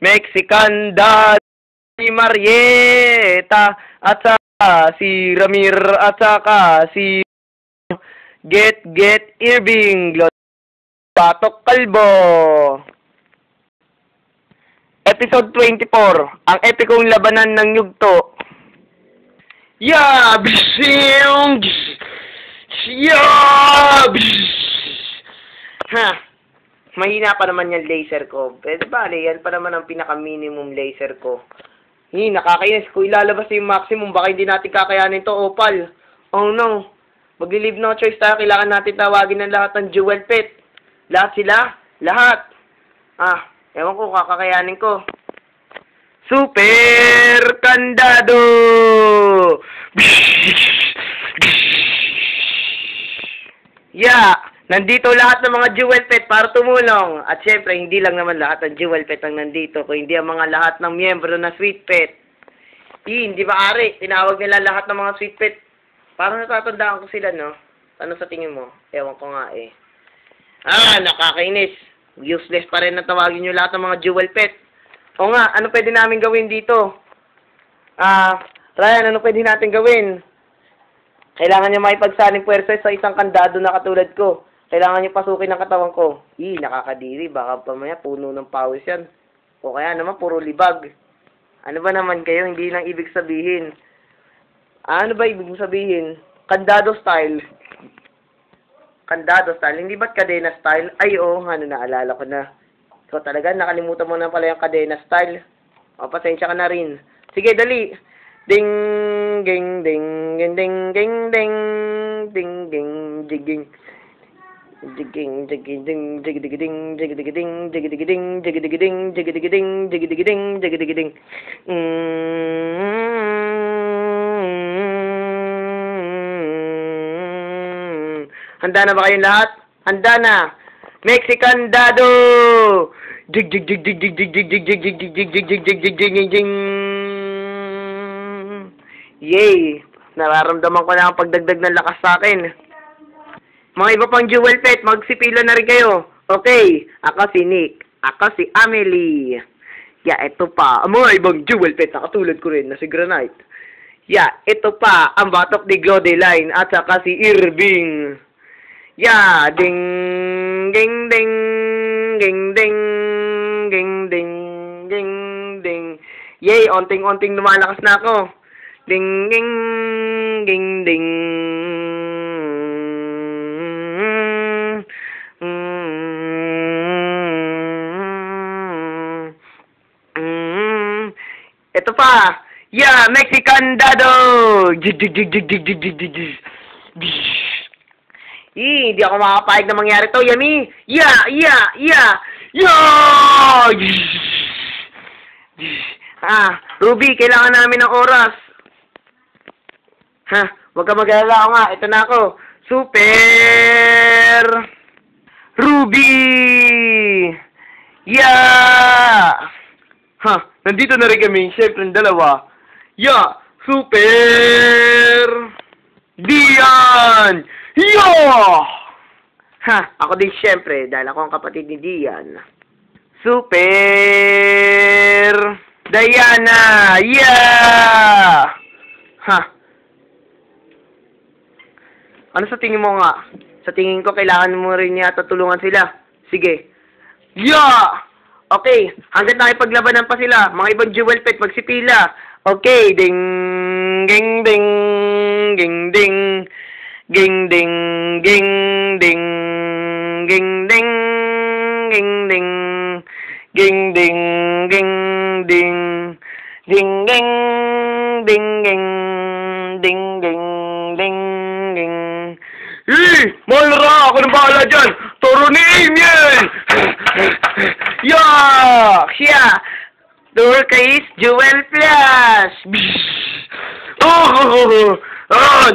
Mexican dad, si Marieta, at saka si Ramir, at saka si Get Irving, Batok Kalbo. Episode 24, ang epikong labanan ng yugto. Yeah! Bishing! Yeah! Ha! Mahina pa naman yung laser ko. Pwede ba, yan pa naman ang pinaka-minimum laser ko. Nakakainis. Kung ilalabas yung maximum, baka hindi natin kakayanin to, Opal. Oh no. Magli-leave no choice tayo. Kailangan natin tawagin ng lahat ng jewel pet. Lahat sila? Lahat. Ewan ko, kakakayanin ko. Super Kandado! Yeah! Nandito lahat ng mga jewel pet para tumulong. At syempre, hindi lang naman lahat ng jewel pet ang nandito, kundi ang mga lahat ng miyembro na sweet pet. Hindi ba ari? Tinawag nila lahat ng mga sweet pet. Parang natatandaan ko sila, no? Ano sa tingin mo? Ewan ko nga eh. Nakakainis. Useless pa rin na tawagin nyo lahat ng mga jewel pet. O nga, ano pwede namin gawin dito? Ryan, ano pwede natin gawin? Kailangan nyo makipagsaling puwersa sa isang kandado na katulad ko. Kailangan nyo pasukin ang katawan ko. Nakakadiri. Baka pamaya puno ng pawis yan. O kaya naman, puro libag. Ano ba naman kayo? Hindi lang ibig sabihin. Ano ba ibig sabihin? Kandado style. Kandado style. Hindi ba't kadena style? Ay, naalala ko na. Ikaw talaga, nakalimutan mo na pala yung kadena style. Pasensya ka na rin. Sige, dali. Ding, ding, ding, ding, ding, ding, ding, ding, ding, jigging. Jigging, jigging, ding, jiggidigiding, jiggidigiding, jiggidigiding, jiggidigiding, jiggidigiding, jiggidigiding, jiggidigiding. Handa na ba kayong lahat? Handa na! Mexican Dado! Jig jig jig jig jig jig jig jig jig jig jig jig jig jig jig jig jig jig. Yay! Nararamdaman ko na ang pagdagdag ng lakas sa akin. Mga iba pang jewel pet, magsipila na rin kayo. Okay, ako si Nick. Ako si Amelie. Ito pa. Ang mga ibang jewel pet na katulad ko rin na si Granite. Ito pa. Ang batok ni Glodeline at saka si Irving. Ding, ding, ding, ding, ding, ding, ding, ding, ding. Yay, onting-onting lumalakas na ako. Ding, ding, ding, ding. Ito pa. Mexican Dado. Hindi ako makapahig na mangyari to, Yami. Ruby, kailangan namin ng oras. Huwag ka mag-alala ako nga. Ito na ako. Super Ruby. Nandito na rin kami. Siyempre, dalawa. Super Dian. Ako din siyempre, dahil ako ang kapatid ni Dian. Super Diana! Ano sa tingin mo nga? Sa tingin ko, kailangan mo rin niya tutulungan sila. Sige. Okay, hanggang nakipaglabanan pa sila. Mga ibang jewel pet, magsipila. Okay, ding, ding, ding, ding, ding. Ging ding ging ding ging ding ging ding ging ding ging ding ding ding ding ding ding ding ding ding. Malra, ako nang bahala dyan. Toro ni Amiel. Turquoise Jewel Flash.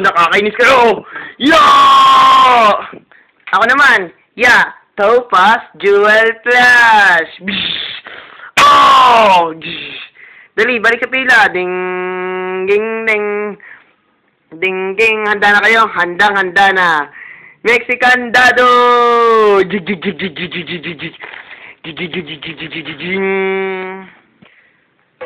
Nakakainis kayo. Ako naman. Topaz Jewel Flash. Dali, balik sa pila. Ding, ding, ding. Ding, ding. Handa na kayo? Handa na. Mexican Dado. Jig, jig, jig, jig, jig, jig, jig, jig. Jig, jig, jig, jig, jig, jig, jig.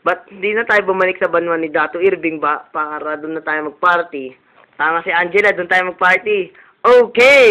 Ba't hindi na tayo bumalik sa banwa ni Dato Irving ba? Para doon na tayo mag-party. Tama si Angela, doon tayo mag-party. Okay!